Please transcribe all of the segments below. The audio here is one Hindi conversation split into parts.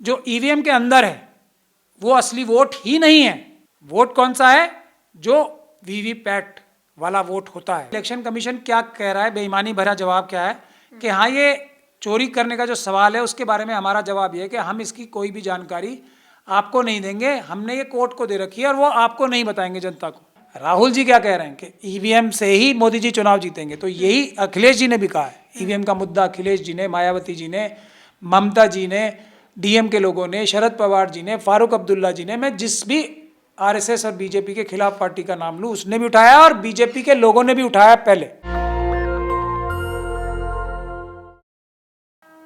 जो ईवीएम के अंदर है वो असली वोट ही नहीं है। वोट कौन सा है? जो वीवीपैट वाला वोट होता है। इलेक्शन कमीशन क्या कह रहा है, बेईमानी भरा जवाब क्या है कि हाँ, ये चोरी करने का जो सवाल है उसके बारे में हमारा जवाब ये है कि हम इसकी कोई भी जानकारी आपको नहीं देंगे, हमने ये कोर्ट को दे रखी है और वो आपको नहीं बताएंगे जनता को। राहुल जी क्या कह रहे हैं कि ईवीएम से ही मोदी जी चुनाव जीतेंगे, तो यही अखिलेश जी ने भी कहा है। ईवीएम का मुद्दा अखिलेश जी ने, मायावती जी ने, ममता जी ने, डीएम के लोगों ने, शरद पवार जी ने, फारूक अब्दुल्ला जी ने, मैं जिस भी आरएसएस और बीजेपी के खिलाफ पार्टी का नाम लूं उसने भी उठाया और बीजेपी के लोगों ने भी उठाया पहले।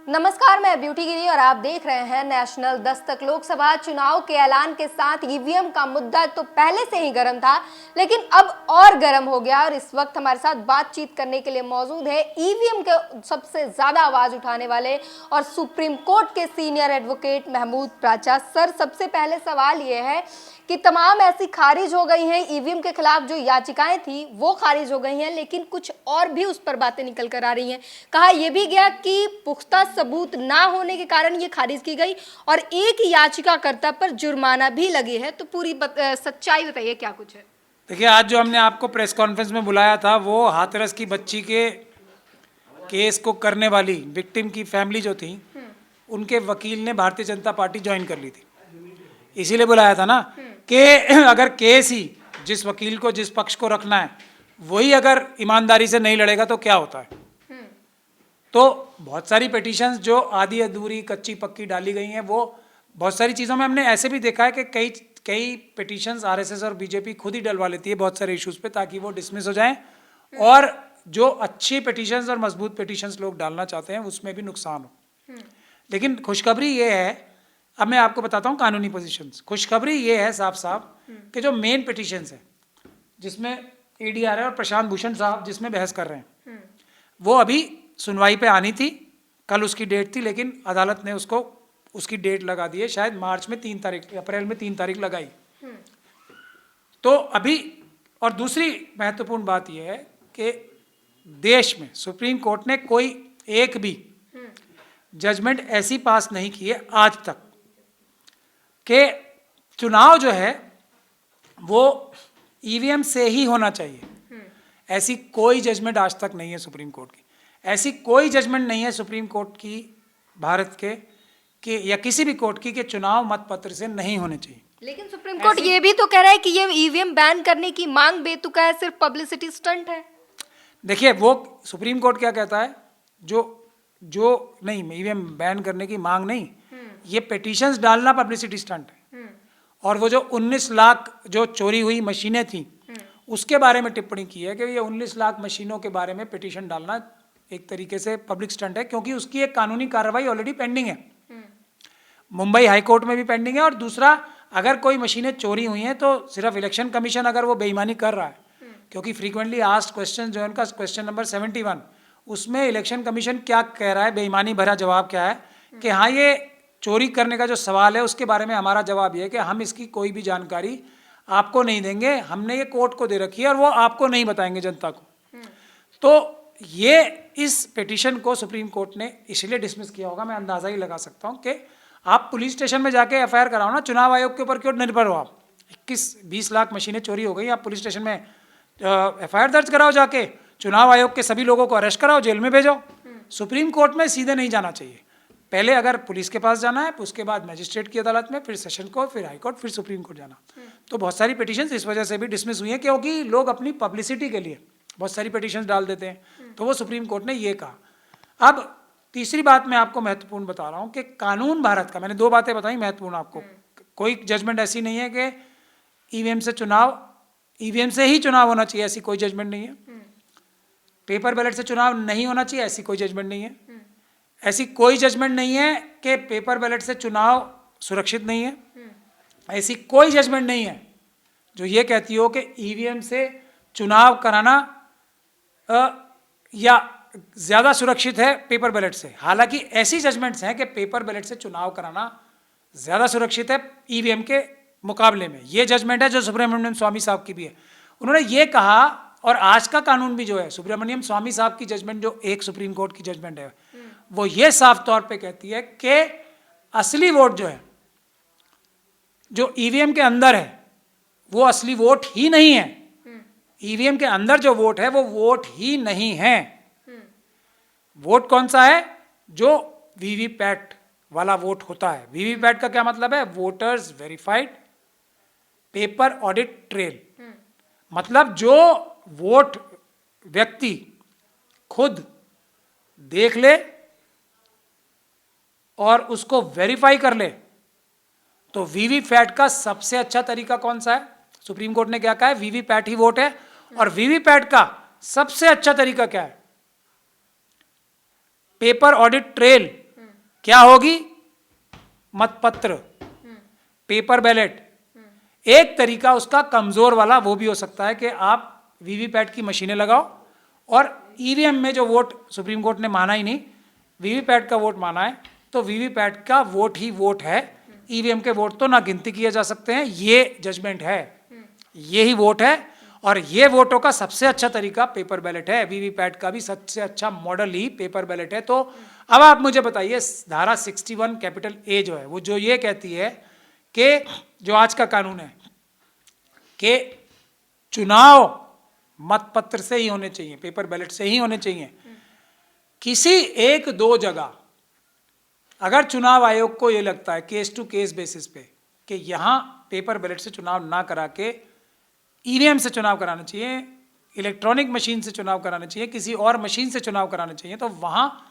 नमस्कार, मैं ब्यूटी गिरी और आप देख रहे हैं नेशनल दस्तक। लोकसभा चुनाव के ऐलान के साथ ईवीएम का मुद्दा तो पहले से ही गर्म था, लेकिन अब और गर्म हो गया। और इस वक्त हमारे साथ बातचीत करने के लिए मौजूद है ईवीएम के सबसे ज्यादा आवाज उठाने वाले और सुप्रीम कोर्ट के सीनियर एडवोकेट महमूद प्राचा। सर, सबसे पहले सवाल ये है कि तमाम ऐसी खारिज हो गई हैं, ईवीएम के खिलाफ जो याचिकाएं थी वो खारिज हो गई हैं, लेकिन कुछ और भी उस पर बातें निकल कर आ रही हैं। कहा यह भी गया कि पुख्ता सबूत ना होने के कारण ये खारिज की गई और एक याचिकाकर्ता पर जुर्माना भी लगी है। तो पूरी सच्चाई बताइए, क्या कुछ है? देखिए, आज जो हमने आपको प्रेस कॉन्फ्रेंस में बुलाया था वो हाथरस की बच्ची के केस को करने वाली विक्टिम की फैमिली जो थी उनके वकील ने भारतीय जनता पार्टी ज्वाइन कर ली थी, इसीलिए बुलाया था ना कि अगर केस ही जिस वकील को जिस पक्ष को रखना है वही अगर ईमानदारी से नहीं लड़ेगा तो क्या होता है। तो बहुत सारी पिटीशंस जो आधी अधूरी कच्ची पक्की डाली गई हैं, वो बहुत सारी चीज़ों में हमने ऐसे भी देखा है कि कई पिटीशंस आरएसएस और बीजेपी खुद ही डलवा लेती है बहुत सारे इश्यूज पे ताकि वो डिसमिस हो जाएं, और जो अच्छी पिटीशंस और मजबूत पिटीशंस लोग डालना चाहते हैं उसमें भी नुकसान हो। लेकिन खुशखबरी ये है, अब मैं आपको बताता हूँ कानूनी पोजीशंस। खुशखबरी ये है साफ साफ कि जो मेन पिटीशंस है जिसमें एडीआर है और प्रशांत भूषण साहब जिसमें बहस कर रहे हैं वो अभी सुनवाई पे आनी थी, कल उसकी डेट थी, लेकिन अदालत ने उसकी डेट लगा दी है, शायद मार्च में 3 तारीख, अप्रैल में 3 तारीख लगाई। तो अभी, और दूसरी महत्वपूर्ण बात यह है कि देश में सुप्रीम कोर्ट ने कोई एक भी जजमेंट ऐसी पास नहीं की है आज तक कि चुनाव जो है वो ईवीएम से ही होना चाहिए। ऐसी कोई जजमेंट आज तक नहीं है सुप्रीम कोर्ट की, ऐसी कोई जजमेंट नहीं है सुप्रीम कोर्ट की भारत के या किसी भी कोर्ट की कि चुनाव मतपत्र से नहीं होने चाहिए। लेकिन सुप्रीम कोर्ट ये भी तो कह रहा है कि ये ईवीएम बैन करने की मांग बेतुका है, सिर्फ पब्लिसिटी स्टंट है। देखिए, वो सुप्रीम कोर्ट क्या कहता है, जो नहीं, ईवीएम बैन करने की मांग नहीं, ये पिटीशंस डालना पब्लिसिटी स्टंट है। और वो जो 19 लाख जो चोरी हुई मशीनें थी उसके बारे में टिप्पणी की है कि ये 19 लाख मशीनों के बारे में पिटीशन डालना एक तरीके से पब्लिक स्टंट है, क्योंकि उसकी एक कानूनी कार्रवाई ऑलरेडी पेंडिंग है, मुंबई हाई कोर्ट में भी पेंडिंग है। और दूसरा, अगर कोई मशीनें चोरी हुई हैं तो सिर्फ इलेक्शन कमीशन अगर वो बेईमानी कर रहा है, क्योंकि फ्रीक्वेंटली आस्क्ड क्वेश्चन जो है उनका क्वेश्चन नंबर 71, उसमें इलेक्शन कमीशन क्या कह रहा है, बेईमानी भरा जवाब क्या है कि हाँ, ये चोरी करने का जो सवाल है उसके बारे में हमारा जवाब ये है कि हम इसकी कोई भी जानकारी आपको नहीं देंगे, हमने ये कोर्ट को दे रखी है और वो आपको नहीं बताएंगे जनता को। तो ये इस पिटीशन को सुप्रीम कोर्ट ने इसलिए डिसमिस किया होगा, मैं अंदाज़ा ही लगा सकता हूँ कि आप पुलिस स्टेशन में जाके एफआईआर कराओ ना, चुनाव आयोग के ऊपर क्यों निर्भर हो आप। 21-20 लाख मशीनें चोरी हो गई, आप पुलिस स्टेशन में एफआईआर दर्ज कराओ, जाके चुनाव आयोग के सभी लोगों को अरेस्ट कराओ, जेल में भेजो। सुप्रीम कोर्ट में सीधे नहीं जाना चाहिए, पहले अगर पुलिस के पास जाना है, उसके बाद मजिस्ट्रेट की अदालत में, फिर सेशन कोर्ट, फिर हाई कोर्ट, फिर सुप्रीम कोर्ट जाना। तो बहुत सारी पिटीशंस इस वजह से भी डिसमिस हुई हैं क्योंकि लोग अपनी पब्लिसिटी के लिए बहुत सारी पिटीशंस डाल देते हैं, तो वो सुप्रीम कोर्ट ने ये कहा। अब तीसरी बात मैं आपको महत्वपूर्ण बता रहा हूँ कि कानून भारत का, मैंने 2 बातें बताई महत्वपूर्ण आपको, कोई जजमेंट ऐसी नहीं है कि ईवीएम से ही चुनाव होना चाहिए, ऐसी कोई जजमेंट नहीं है। पेपर बैलेट से चुनाव नहीं होना चाहिए, ऐसी कोई जजमेंट नहीं है। ऐसी कोई जजमेंट नहीं है कि पेपर बैलेट से चुनाव सुरक्षित नहीं है। ऐसी कोई जजमेंट नहीं है जो ये कहती हो कि ईवीएम से चुनाव कराना या ज़्यादा सुरक्षित है पेपर बैलेट से। हालांकि ऐसी जजमेंट्स हैं कि पेपर बैलेट से चुनाव कराना ज़्यादा सुरक्षित है ईवीएम के मुकाबले में। ये जजमेंट है जो सुब्रमण्यम स्वामी साहब की भी है। उन्होंने ये कहा, और आज का कानून भी जो है, सुब्रमण्यम स्वामी साहब की जजमेंट जो एक सुप्रीम कोर्ट की जजमेंट है, वो ये साफ तौर पे कहती है कि असली वोट जो है, जो ईवीएम के अंदर है, वो असली वोट ही नहीं है। ईवीएम के अंदर जो वोट है वो वोट ही नहीं है। वोट कौन सा है? जो वीवीपैट वाला वोट होता है। वीवीपैट का क्या मतलब है? Voters verified paper audit trail. मतलब जो वोट व्यक्ति खुद देख ले और उसको वेरीफाई कर ले, तो वीवीपैट का सबसे अच्छा तरीका कौन सा है? सुप्रीम कोर्ट ने क्या कहा है? वीवीपैट ही वोट है। और वीवीपैट का सबसे अच्छा तरीका क्या है? Paper audit trail. क्या होगी? मतपत्र, पेपर बैलेट। एक तरीका उसका कमजोर वाला वो भी हो सकता है कि आप वीवीपैट की मशीनें लगाओ और ईवीएम में जो वोट सुप्रीम कोर्ट ने माना ही नहीं, वीवीपैट का वोट माना है, तो वीवीपैट का वोट ही वोट है। ईवीएम के वोट तो ना गिनती किए जा सकते हैं। ये जजमेंट है, ये ही वोट है। और ये वोटों का सबसे अच्छा तरीका पेपर बैलेट है। वीवीपैट का भी सबसे अच्छा मॉडल ही पेपर बैलेट है। तो अब आप मुझे बताइए, धारा 61 कैपिटल ए जो है, वो जो ये कहती है कि जो आज का कानून है कि चुनाव मतपत्र से ही होने चाहिए, पेपर बैलेट से ही होने चाहिए। किसी एक दो जगह अगर चुनाव आयोग को ये लगता है केस टू केस बेसिस पे कि यहाँ पेपर बैलेट से चुनाव ना करा के ईवीएम से चुनाव कराना चाहिए, इलेक्ट्रॉनिक मशीन से चुनाव कराना चाहिए, किसी और मशीन से चुनाव कराना चाहिए, तो वहाँ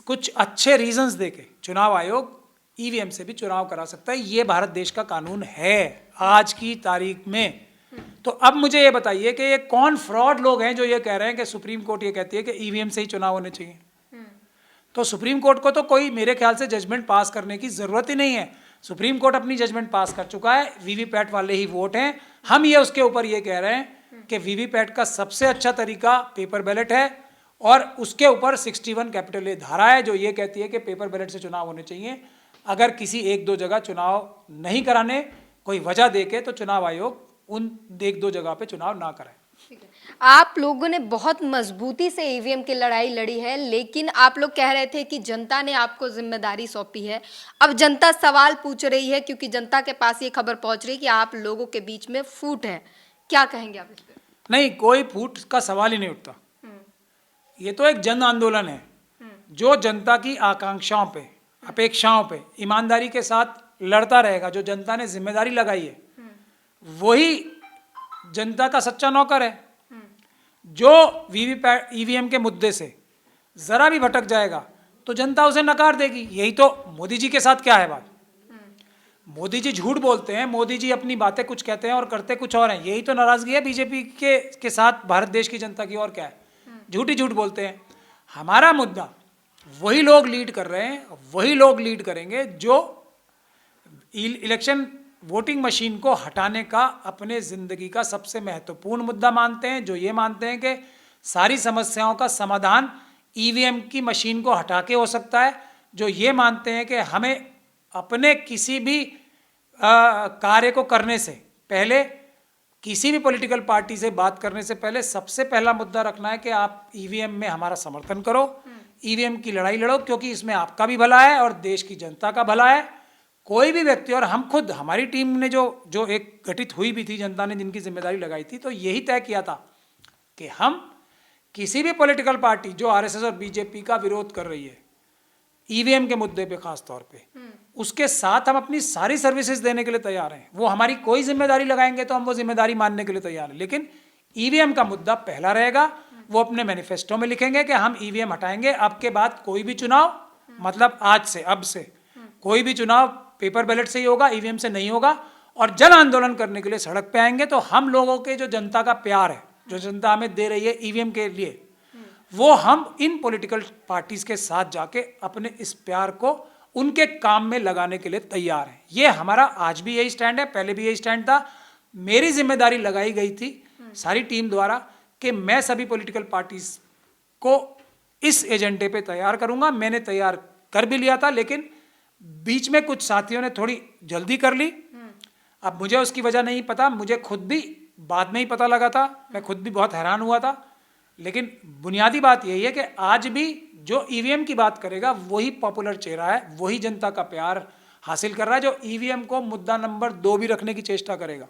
कुछ अच्छे रीजंस देके चुनाव आयोग ईवीएम से भी चुनाव करा सकता है। ये भारत देश का कानून है आज की तारीख में। तो अब मुझे ये बताइए कि ये कौन फ्रॉड लोग हैं जो ये कह रहे हैं कि सुप्रीम कोर्ट ये कहती है कि ईवीएम से ही चुनाव होने चाहिए। तो सुप्रीम कोर्ट को तो कोई मेरे ख्याल से जजमेंट पास करने की जरूरत ही नहीं है। सुप्रीम कोर्ट अपनी जजमेंट पास कर चुका है, वीवीपैट वाले ही वोट हैं। हम ये उसके ऊपर ये कह रहे हैं कि वीवीपैट का सबसे अच्छा तरीका पेपर बैलेट है और उसके ऊपर 61 कैपिटल ए धारा है जो ये कहती है कि पेपर बैलेट से चुनाव होने चाहिए। अगर किसी एक दो जगह चुनाव नहीं कराने कोई वजह देके तो चुनाव आयोग उन एक दो जगह पे चुनाव ना कराए। आप लोगों ने बहुत मजबूती से ईवीएम की लड़ाई लड़ी है, लेकिन आप लोग कह रहे थे कि जनता ने आपको जिम्मेदारी सौंपी है। अब जनता सवाल पूछ रही है क्योंकि जनता के पास ये खबर पहुंच रही है कि आप लोगों के बीच में फूट है। क्या कहेंगे आप इस पे? नहीं, कोई फूट का सवाल ही नहीं उठता। ये तो एक जन आंदोलन है जो जनता की आकांक्षाओं पे, अपेक्षाओं पे ईमानदारी के साथ लड़ता रहेगा। जो जनता ने जिम्मेदारी लगाई है वही जनता का सच्चा नौकर है। जो वीवीपैट ईवीएम के मुद्दे से जरा भी भटक जाएगा तो जनता उसे नकार देगी। यही तो मोदी जी के साथ क्या है बात। मोदी जी झूठ बोलते हैं, मोदी जी अपनी बातें कुछ कहते हैं और करते कुछ और हैं। यही तो नाराजगी है बीजेपी के साथ भारत देश की जनता की। और क्या है, झूठ ही झूठ बोलते हैं। हमारा मुद्दा वही लोग लीड कर रहे हैं, वही लोग लीड करेंगे जो इलेक्शन वोटिंग मशीन को हटाने का अपने जिंदगी का सबसे महत्वपूर्ण मुद्दा मानते हैं, जो ये मानते हैं कि सारी समस्याओं का समाधान ईवीएम की मशीन को हटा के हो सकता है, जो ये मानते हैं कि हमें अपने किसी भी कार्य को करने से पहले, किसी भी पॉलिटिकल पार्टी से बात करने से पहले सबसे पहला मुद्दा रखना है कि आप ईवीएम में हमारा समर्थन करो, ईवीएम की लड़ाई लड़ो, क्योंकि इसमें आपका भी भला है और देश की जनता का भला है। कोई भी व्यक्ति, और हम खुद, हमारी टीम ने जो एक गठित हुई भी थी, जनता ने जिनकी जिम्मेदारी लगाई थी, तो यही तय किया था कि हम किसी भी पॉलिटिकल पार्टी जो आरएसएस और बीजेपी का विरोध कर रही है ईवीएम के मुद्दे पे खास तौर पे, उसके साथ हम अपनी सारी सर्विसेज देने के लिए तैयार हैं। वो हमारी कोई जिम्मेदारी लगाएंगे तो हम वो जिम्मेदारी मानने के लिए तैयार हैं, लेकिन ईवीएम का मुद्दा पहला रहेगा। वो अपने मैनिफेस्टो में लिखेंगे कि हम ईवीएम हटाएंगे। अब के बाद कोई भी चुनाव, मतलब आज से, अब से कोई भी चुनाव पेपर बैलेट से ही होगा, ईवीएम से नहीं होगा। और जन आंदोलन करने के लिए सड़क पे आएंगे तो हम लोगों के जो जनता का प्यार है, जो जनता हमें दे रही है ईवीएम के लिए, वो हम इन पॉलिटिकल पार्टीज के साथ जाके अपने इस प्यार को उनके काम में लगाने के लिए तैयार हैं। ये हमारा आज भी यही स्टैंड है, पहले भी यही स्टैंड था। मेरी जिम्मेदारी लगाई गई थी सारी टीम द्वारा कि मैं सभी पॉलिटिकल पार्टीज को इस एजेंडे पे तैयार करूंगा। मैंने तैयार कर भी लिया था, लेकिन बीच में कुछ साथियों ने थोड़ी जल्दी कर ली। अब मुझे उसकी वजह नहीं पता, मुझे खुद भी बाद में ही पता लगा था, मैं खुद भी बहुत हैरान हुआ था। लेकिन बुनियादी बात यही है कि आज भी जो ईवीएम की बात करेगा वही पॉपुलर चेहरा है, वही जनता का प्यार हासिल कर रहा है, जो ईवीएम को मुद्दा नंबर 2 भी रखने की चेष्टा करेगा।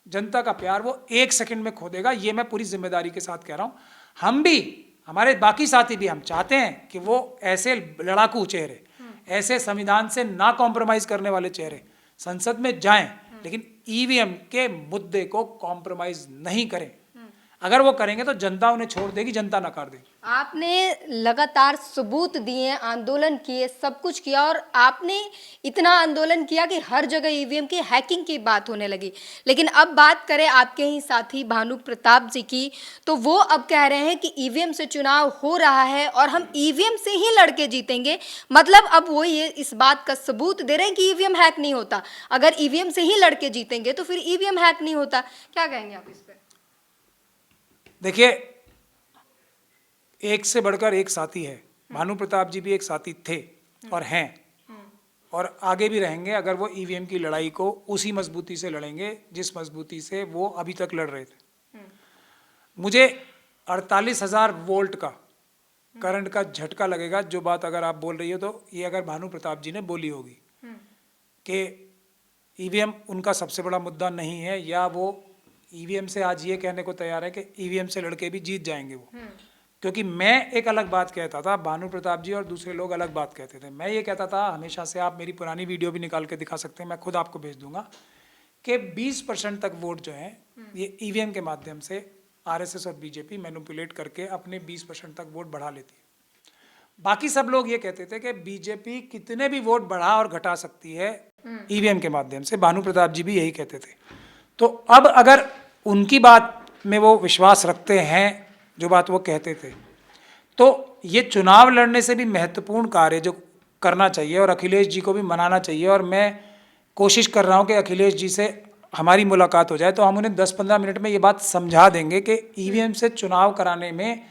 जनता का प्यार वो 1 सेकंड में खो देगा, ये मैं पूरी जिम्मेदारी के साथ कह रहा हूं। हम भी, हमारे बाकी साथी भी, हम चाहते हैं कि वो ऐसे लड़ाकू चेहरे, ऐसे संविधान से ना कॉम्प्रोमाइज करने वाले चेहरे संसद में जाएं, लेकिन ईवीएम के मुद्दे को कॉम्प्रोमाइज नहीं करें। अगर वो करेंगे तो जनता उन्हें छोड़ देगी, जनता नकार देगी। आपने लगातार सबूत दिए, आंदोलन किए, सब कुछ किया, और आपने इतना आंदोलन किया कि हर जगह ईवीएम की हैकिंग की बात होने लगी। लेकिन अब बात करें आपके ही साथी भानु प्रताप जी की, तो वो अब कह रहे हैं कि ईवीएम से चुनाव हो रहा है और हम ईवीएम से ही लड़के जीतेंगे। मतलब अब वो ये इस बात का सबूत दे रहे हैं कि ईवीएम हैक नहीं होता। अगर ईवीएम से ही लड़के जीतेंगे तो फिर ईवीएम हैक नहीं होता। क्या कहेंगे आप इस पर? देखिए, एक से बढ़कर एक साथी है। भानु प्रताप जी भी एक साथी थे और हैं, और आगे भी रहेंगे अगर वो ईवीएम की लड़ाई को उसी मजबूती से लड़ेंगे जिस मजबूती से वो अभी तक लड़ रहे थे। मुझे 48,000 वोल्ट का करंट का झटका लगेगा, जो बात अगर आप बोल रही हो तो ये अगर भानु प्रताप जी ने बोली होगी कि ईवीएम उनका सबसे बड़ा मुद्दा नहीं है, या वो ईवीएम से आज ये कहने को तैयार है कि ईवीएम से लड़के भी जीत जाएंगे वो। क्योंकि मैं एक अलग बात कहता था, भानु प्रताप जी और दूसरे लोग अलग बात कहते थे। मैं ये कहता था हमेशा से, आप मेरी पुरानी वीडियो भी निकाल के दिखा सकते हैं, मैं खुद आपको भेज दूंगा, कि 20% तक वोट जो है ये ईवीएम के माध्यम से आरएसएस और बीजेपी मैनिपुलेट करके अपने 20% तक वोट बढ़ा लेती है। बाकी सब लोग ये कहते थे कि बीजेपी कितने भी वोट बढ़ा और घटा सकती है ईवीएम के माध्यम से। भानु प्रताप जी भी यही कहते थे। तो अब अगर उनकी बात में वो विश्वास रखते हैं, जो बात वो कहते थे, तो ये चुनाव लड़ने से भी महत्वपूर्ण कार्य जो करना चाहिए, और अखिलेश जी को भी मनाना चाहिए। और मैं कोशिश कर रहा हूँ कि अखिलेश जी से हमारी मुलाकात हो जाए तो हम उन्हें 10-15 मिनट में ये बात समझा देंगे कि ईवीएम से चुनाव कराने में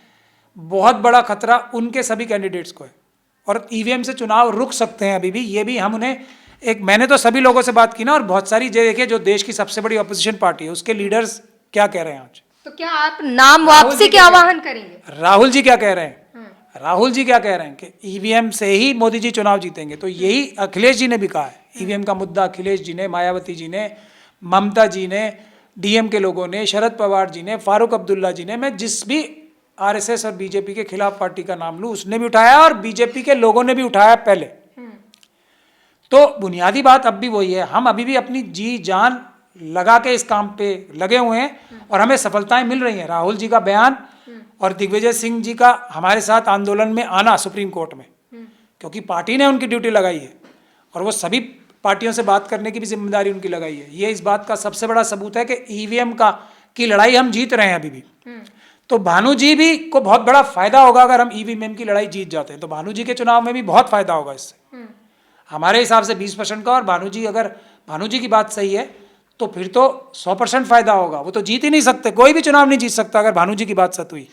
बहुत बड़ा खतरा उनके सभी कैंडिडेट्स को है, और ईवीएम से चुनाव रुक सकते हैं अभी भी। ये भी हम उन्हें मैंने तो सभी लोगों से बात की ना, और बहुत सारी देखिए जो देश की सबसे बड़ी अपोजिशन पार्टी है उसके लीडर्स क्या कह रहे हैं आज। तो क्या आप नाम वापसी के आह्वान करेंगे? राहुल जी क्या कह रहे हैं? राहुल जी क्या कह रहे हैं कि ईवीएम से ही मोदी जी चुनाव जीतेंगे। तो यही अखिलेश जी ने भी कहा है। ईवीएम का मुद्दा अखिलेश जी ने, मायावती जी ने, ममता जी ने, डीएम के लोगों ने, शरद पवार जी ने, फारूक अब्दुल्ला जी ने, मैं जिस भी आरएसएस और बीजेपी के खिलाफ पार्टी का नाम लूं उसने भी उठाया, और बीजेपी के लोगों ने भी उठाया पहले। तो बुनियादी बात अब भी वही है, हम अभी भी अपनी जी जान लगा के इस काम पे लगे हुए हैं और हमें सफलताएं मिल रही हैं। राहुल जी का बयान और दिग्विजय सिंह जी का हमारे साथ आंदोलन में आना सुप्रीम कोर्ट में, क्योंकि पार्टी ने उनकी ड्यूटी लगाई है और वो सभी पार्टियों से बात करने की भी जिम्मेदारी उनकी लगाई है। ये इस बात का सबसे बड़ा सबूत है कि ईवीएम की लड़ाई हम जीत रहे हैं अभी भी। तो भानु जी भी को बहुत बड़ा फायदा होगा अगर हम ईवीएम की लड़ाई जीत जाते हैं, तो भानु जी के चुनाव में भी बहुत फायदा होगा इससे हमारे हिसाब से 20% का। और भानु जी की बात सही है तो फिर तो 100% फायदा होगा। वो तो जीत ही नहीं सकते, कोई भी चुनाव नहीं जीत सकता अगर भानु जी की बात सच हुई,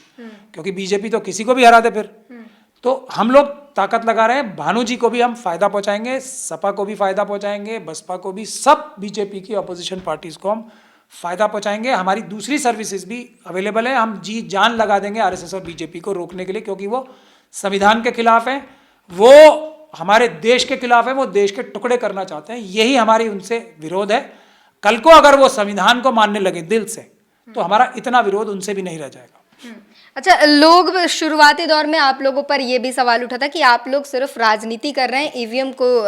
क्योंकि बीजेपी तो किसी को भी हरा दे फिर। तो हम लोग ताकत लगा रहे हैं, भानु जी को भी हम फायदा पहुंचाएंगे, सपा को भी फायदा पहुंचाएंगे, बसपा को भी, सब बीजेपी की अपोजिशन पार्टीज को हम फायदा पहुंचाएंगे। हमारी दूसरी सर्विसेज भी अवेलेबल है, हम जी जान लगा देंगे आरएसएस और बीजेपी को रोकने के लिए, क्योंकि वो संविधान के खिलाफ है, वो हमारे देश के खिलाफ है, वो देश के टुकड़े करना चाहते हैं। यही हमारी उनसे विरोध है। कल को अगर वो संविधान को मानने लगे दिल से तो हमारा इतना विरोध उनसे भी नहीं रह जाएगा। अच्छा, लोग शुरुआती दौर में आप लोगों पर यह भी सवाल उठा था कि आप लोग सिर्फ राजनीति कर रहे हैं,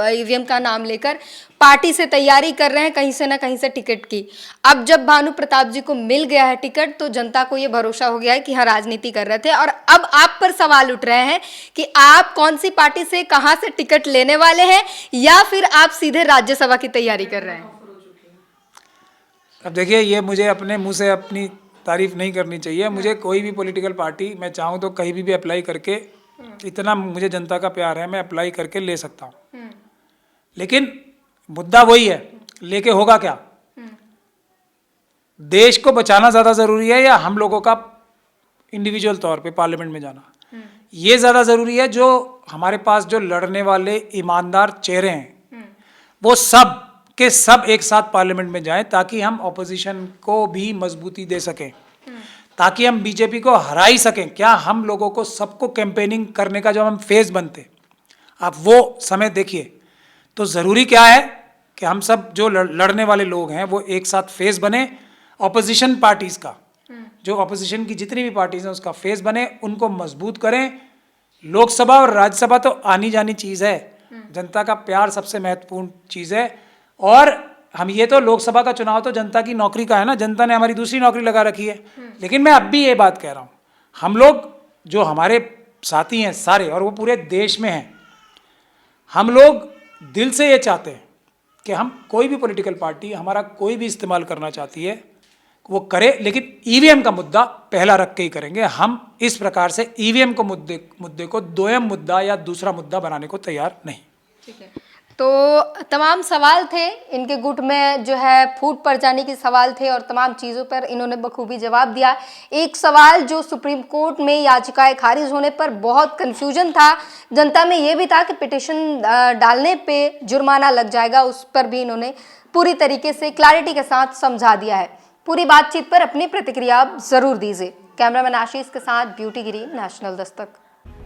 ईवीएम का नाम लेकर पार्टी से तैयारी कर रहे हैं कहीं से ना कहीं से टिकट की। अब जब भानु प्रताप जी को मिल गया है टिकट तो जनता को यह भरोसा हो गया है कि हाँ राजनीति कर रहे थे, और अब आप पर सवाल उठ रहे हैं कि आप कौन सी पार्टी से कहां से टिकट लेने वाले हैं, या फिर आप सीधे राज्यसभा की तैयारी कर रहे हैं। अब देखिए, ये मुझे अपने मुंह से अपनी तारीफ नहीं करनी चाहिए। मुझे कोई भी पॉलिटिकल पार्टी मैं चाहूँ तो कहीं भी अप्लाई करके, इतना मुझे जनता का प्यार है, मैं अप्लाई करके ले सकता हूँ। लेकिन मुद्दा वही है, लेके होगा क्या? देश को बचाना ज़्यादा ज़रूरी है या हम लोगों का इंडिविजुअल तौर पे पार्लियामेंट में जाना? ये ज़्यादा ज़रूरी है। जो हमारे पास जो लड़ने वाले ईमानदार चेहरे हैं वो सब के सब एक साथ पार्लियामेंट में जाएं, ताकि हम ऑपोजिशन को भी मजबूती दे सकें, ताकि हम बीजेपी को हरा ही सकें। क्या हम लोगों को सबको कैंपेनिंग करने का जब हम फेज बनते, आप वो समय देखिए, तो ज़रूरी क्या है कि हम सब जो लड़ने वाले लोग हैं वो एक साथ फेज बने, ऑपोजिशन पार्टीज़ का, जो ऑपोजिशन की जितनी भी पार्टीज हैं उसका फेस बने, उनको मजबूत करें। लोकसभा और राज्यसभा तो आनी जानी चीज़ है, जनता का प्यार सबसे महत्वपूर्ण चीज़ है। और हम ये तो लोकसभा का चुनाव तो जनता की नौकरी का है ना, जनता ने हमारी दूसरी नौकरी लगा रखी है। लेकिन मैं अब भी ये बात कह रहा हूँ, हम लोग जो हमारे साथी हैं सारे, और वो पूरे देश में हैं, हम लोग दिल से ये चाहते हैं कि हम कोई भी पॉलिटिकल पार्टी हमारा कोई भी इस्तेमाल करना चाहती है वो करे, लेकिन ईवीएम का मुद्दा पहला रख के ही करेंगे। हम इस प्रकार से ईवीएम को मुद्दे को दोयम मुद्दा या दूसरा मुद्दा बनाने को तैयार नहीं। ठीक है, तो तमाम सवाल थे इनके गुट में, जो है फूट पड़ जाने के सवाल थे, और तमाम चीज़ों पर इन्होंने बखूबी जवाब दिया। एक सवाल जो सुप्रीम कोर्ट में याचिकाएं खारिज होने पर बहुत कंफ्यूजन था, जनता में ये भी था कि पिटिशन डालने पे जुर्माना लग जाएगा, उस पर भी इन्होंने पूरी तरीके से क्लैरिटी के साथ समझा दिया है। पूरी बातचीत पर अपनी प्रतिक्रिया आप जरूर दीजिए। कैमरामैन आशीष के साथ ब्यूटी गिरी, नेशनल दस्तक।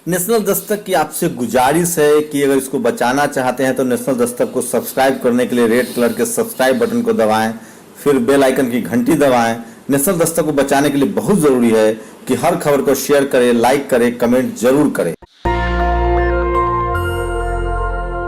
नेशनल दस्तक की आपसे गुजारिश है कि अगर इसको बचाना चाहते हैं तो नेशनल दस्तक को सब्सक्राइब करने के लिए रेड कलर के सब्सक्राइब बटन को दबाएं, फिर बेल आइकन की घंटी दबाएं। नेशनल दस्तक को बचाने के लिए बहुत जरूरी है कि हर खबर को शेयर करें, लाइक करें, कमेंट जरूर करें।